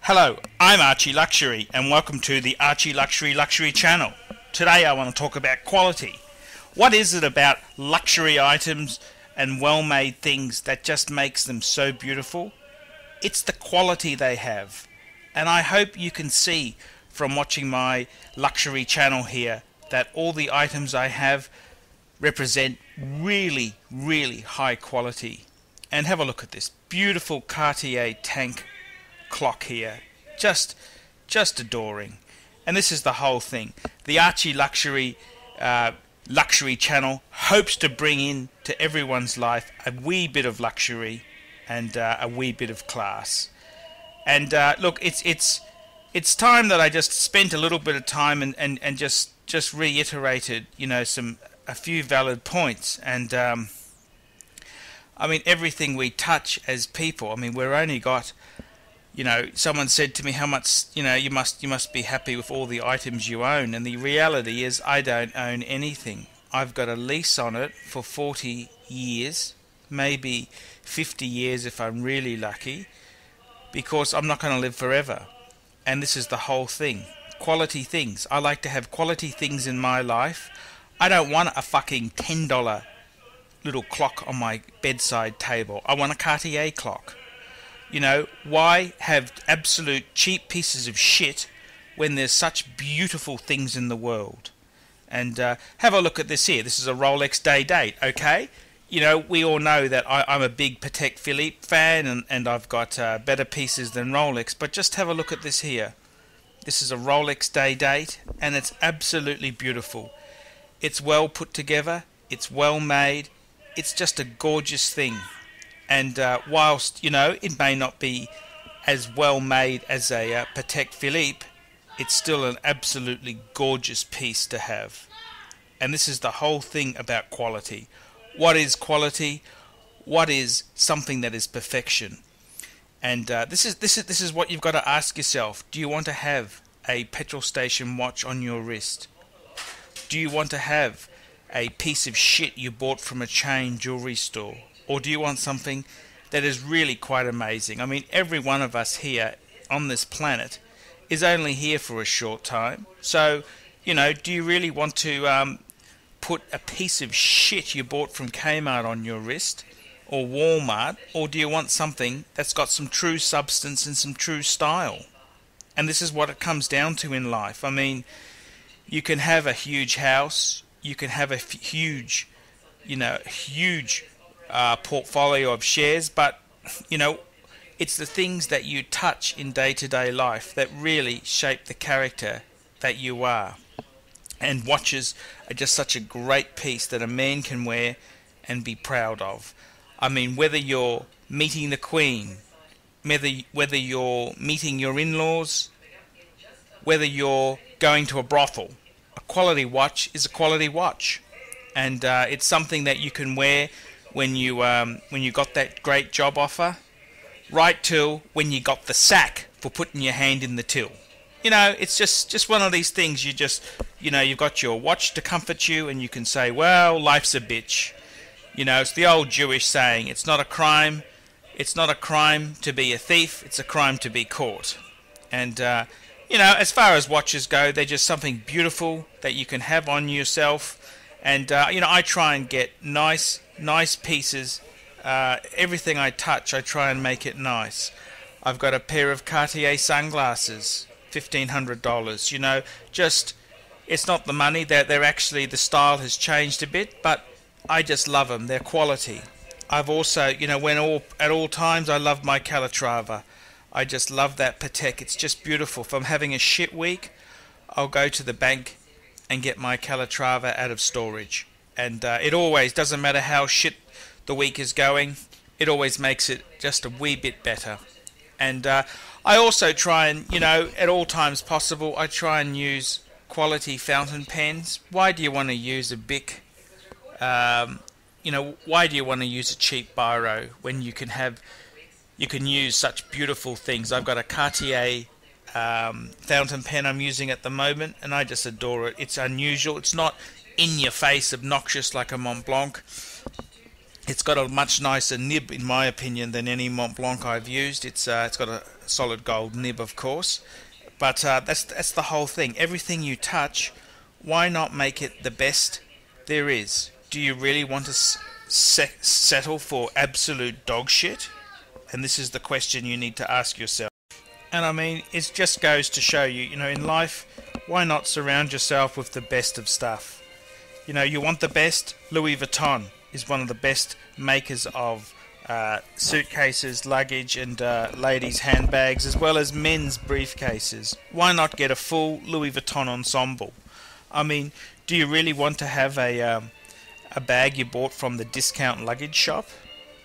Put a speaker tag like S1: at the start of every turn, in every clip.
S1: Hello, I'm Archie Luxury and welcome to the Archie Luxury channel. Today I want to talk about quality. What is it about luxury items and well-made things that just makes them so beautiful? It's the quality they have. And I hope you can see from watching my luxury channel here that all the items I have represent really high quality. And have a look at this beautiful Cartier tank clock here, just adoring. And this is the whole thing. The Archie Luxury channel hopes to bring in to everyone's life a wee bit of luxury and a wee bit of class. And look, it's time that I just spent a little bit of time and just reiterated, a few valid points. And I mean, everything we touch as people, I mean, we're only got, someone said to me how much, you must be happy with all the items you own. And the reality is I don't own anything. I've got a lease on it for 40 years, maybe 50 years if I'm really lucky, because I'm not going to live forever. And this is the whole thing. Quality things. I like to have quality things in my life. I don't want a fucking $10 little clock on my bedside table. I want a Cartier clock. Why have absolute cheap pieces of shit when there's such beautiful things in the world? And have a look at this here. This is a Rolex day date, okay? We all know that I'm a big Patek Philippe fan and I've got better pieces than Rolex, but just have a look at this here. This is a Rolex day date and it's absolutely beautiful. It's well put together, it's well made, it's just a gorgeous thing. And whilst, it may not be as well made as a Patek Philippe, it's still an absolutely gorgeous piece to have. And this is the whole thing about quality. What is quality? What is something that is perfection? And this is what you've got to ask yourself. Do you want to have a petrol station watch on your wrist? Do you want to have a piece of shit you bought from a chain jewelry store? Or do you want something that is really quite amazing? I mean, every one of us here on this planet is only here for a short time. So, do you really want to put a piece of shit you bought from Kmart on your wrist or Walmart? Or do you want something that's got some true substance and some true style? And this is what it comes down to in life. I mean, you can have a huge house, you can have a huge portfolio of shares, but it's the things that you touch in day-to-day life that really shape the character that you are. And watches are just such a great piece that a man can wear and be proud of. I mean, whether you're meeting the Queen, whether you're meeting your in-laws, whether you're going to a brothel, a quality watch is a quality watch. And it's something that you can wear when you got that great job offer, right till when you got the sack for putting your hand in the till. It's just one of these things. You've got your watch to comfort you, and you can say, well, life's a bitch. It's the old Jewish saying, it's not a crime to be a thief, it's a crime to be caught. And as far as watches go, they're just something beautiful that you can have on yourself. And I try and get nice pieces. Everything I touch, I try and make it nice. I've got a pair of Cartier sunglasses, $1,500. It's not the money. They're actually, the style has changed a bit, but I just love them. They're quality. I've also, at all times, I love my Calatrava. I just love that Patek. It's just beautiful. If I'm having a shit week, I'll go to the bank and get my Calatrava out of storage. And it always, doesn't matter how shit the week is going, it always makes it just a wee bit better. And I also try and, at all times possible, I try and use quality fountain pens. Why do you want to use a Bic? Why do you want to use a cheap biro when you can use such beautiful things? I've got a Cartier fountain pen I'm using at the moment, and I just adore it. It's unusual. It's not in your face, obnoxious like a Mont Blanc. It's got a much nicer nib, in my opinion, than any Mont Blanc I've used. It's got a solid gold nib, of course. But that's the whole thing. Everything you touch, why not make it the best there is? Do you really want to settle for absolute dog shit? And this is the question you need to ask yourself. And I mean, it just goes to show you, in life, why not surround yourself with the best of stuff? You want the best? Louis Vuitton is one of the best makers of suitcases, luggage, and ladies' handbags, as well as men's briefcases. Why not get a full Louis Vuitton ensemble? I mean, do you really want to have a bag you bought from the discount luggage shop?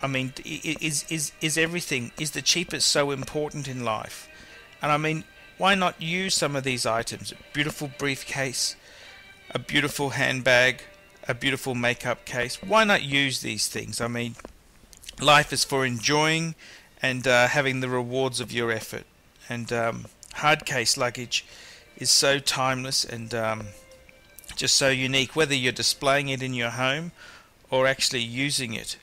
S1: I mean, is everything, is the cheapest so important in life? And I mean, why not use some of these items? A beautiful briefcase, a beautiful handbag, a beautiful makeup case. Why not use these things? I mean, life is for enjoying and having the rewards of your effort. And hard case luggage is so timeless and just so unique, whether you're displaying it in your home or actually using it.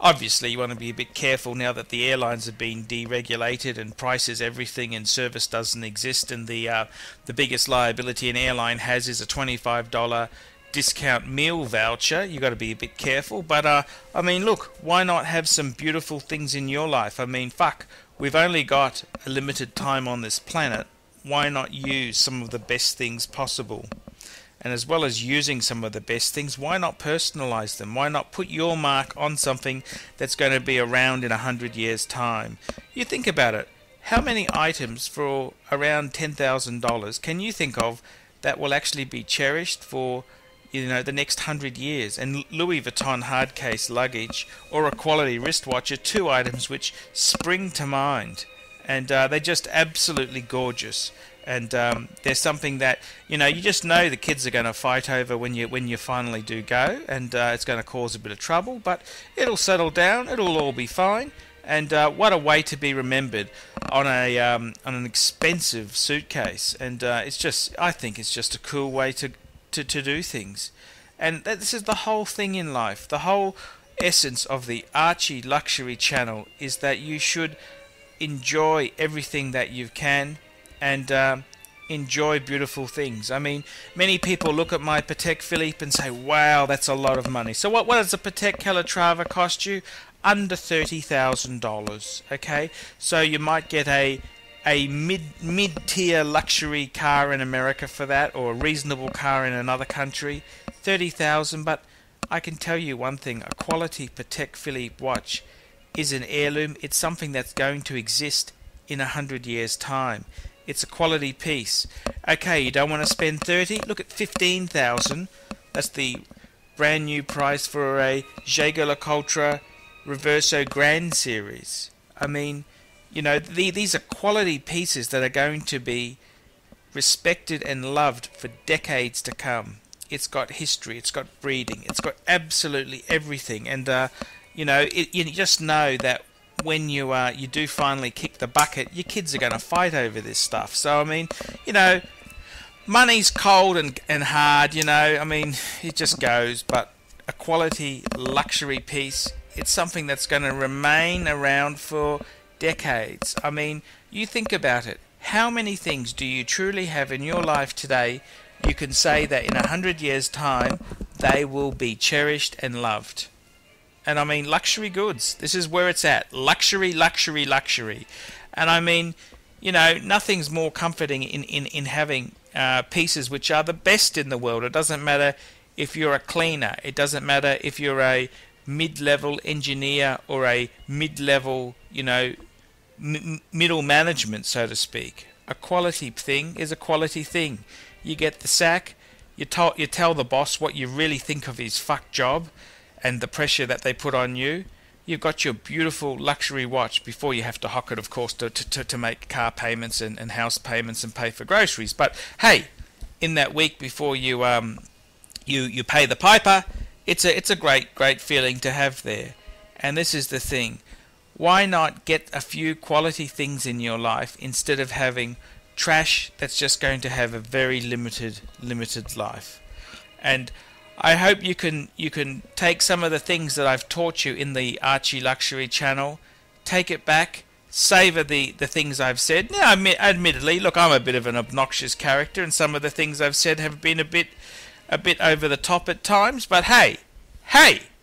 S1: Obviously, you want to be a bit careful now that the airlines have been deregulated and price is everything and service doesn't exist, and the biggest liability an airline has is a $25 discount meal voucher. You got to be a bit careful, but I mean, look, why not have some beautiful things in your life? I mean, fuck, we've only got a limited time on this planet. Why not use some of the best things possible? And as well as using some of the best things, why not personalize them? Why not put your mark on something that's going to be around in 100 years' time? You think about it. How many items for around $10,000 can you think of that will actually be cherished for the next 100 years? And Louis Vuitton hard case luggage or a quality wristwatch are two items which spring to mind, and they're just absolutely gorgeous. And there's something that you just know the kids are going to fight over when you finally do go, and it's going to cause a bit of trouble, but it'll settle down. It'll all be fine. And what a way to be remembered on an expensive suitcase. And I think it's just a cool way to do things. And this is the whole thing in life. The whole essence of the Archie Luxury channel is that you should enjoy everything that you can and enjoy beautiful things. I mean, many people look at my Patek Philippe and say, wow, that's a lot of money. So what does a Patek Calatrava cost you? Under $30,000, okay? So you might get a mid-tier luxury car in America for that, or a reasonable car in another country, $30,000. But I can tell you one thing, a quality Patek Philippe watch is an heirloom. It's something that's going to exist in 100 years' time. It's a quality piece. Okay, you don't want to spend 30? Look at 15,000. That's the brand new price for a Jaeger-LeCoultre Reverso Grand Series. I mean, these are quality pieces that are going to be respected and loved for decades to come. It's got history, it's got breeding, it's got absolutely everything. And, you just know that when you do finally kick the bucket, your kids are going to fight over this stuff. So, I mean, money's cold and hard, I mean, it just goes. But a quality luxury piece, it's something that's going to remain around for decades. I mean, you think about it. How many things do you truly have in your life today you can say that in 100 years' time they will be cherished and loved? And I mean, luxury goods, this is where it's at. Luxury, luxury, luxury. And I mean, nothing's more comforting in having pieces which are the best in the world. It doesn't matter if you're a cleaner. It doesn't matter if you're a mid-level engineer or a mid-level, middle management, so to speak. A quality thing is a quality thing. You get the sack, you tell the boss what you really think of his fuck job and the pressure that they put on you. You've got your beautiful luxury watch before you have to hock it, of course, to make car payments and house payments and pay for groceries. But hey, in that week before you pay the piper, it's a great feeling to have there. And this is the thing. Why not get a few quality things in your life instead of having trash that's just going to have a very limited life? And I hope you can take some of the things that I've taught you in the Archie Luxury channel, take it back, savour the things I've said. Now, admittedly, look, I'm a bit of an obnoxious character, and some of the things I've said have been a bit over the top at times. But hey,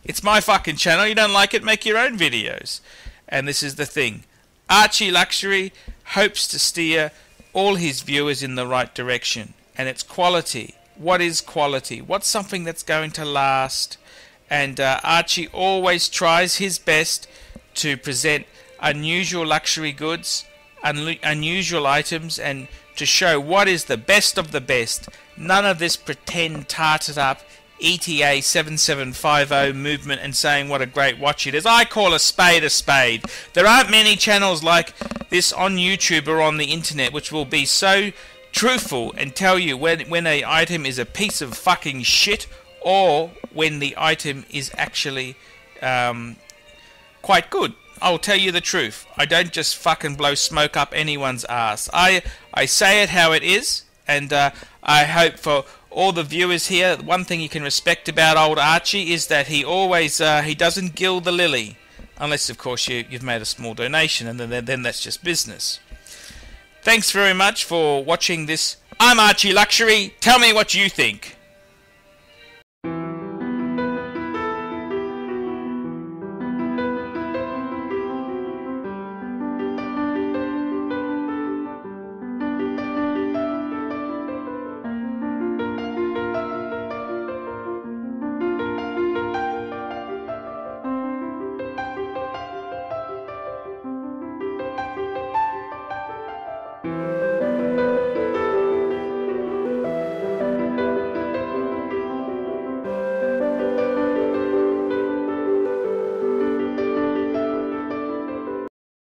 S1: it's my fucking channel. You don't like it, make your own videos. And this is the thing: Archie Luxury hopes to steer all his viewers in the right direction, and it's quality. What is quality? What's something that's going to last? And Archie always tries his best to present unusual luxury goods, unusual items, and to show what is the best of the best. None of this pretend tarted up ETA 7750 movement and saying what a great watch it is. I call a spade a spade. There aren't many channels like this on YouTube or on the internet which will be so truthful and tell you when an item is a piece of fucking shit, or when the item is actually quite good. I'll tell you the truth. I don't just fucking blow smoke up anyone's ass. I say it how it is, and I hope for all the viewers here, one thing you can respect about old Archie is that he always he doesn't gild the lily, unless of course you've made a small donation, and then that's just business. Thanks very much for watching this. I'm Archie Luxury. Tell me what you think.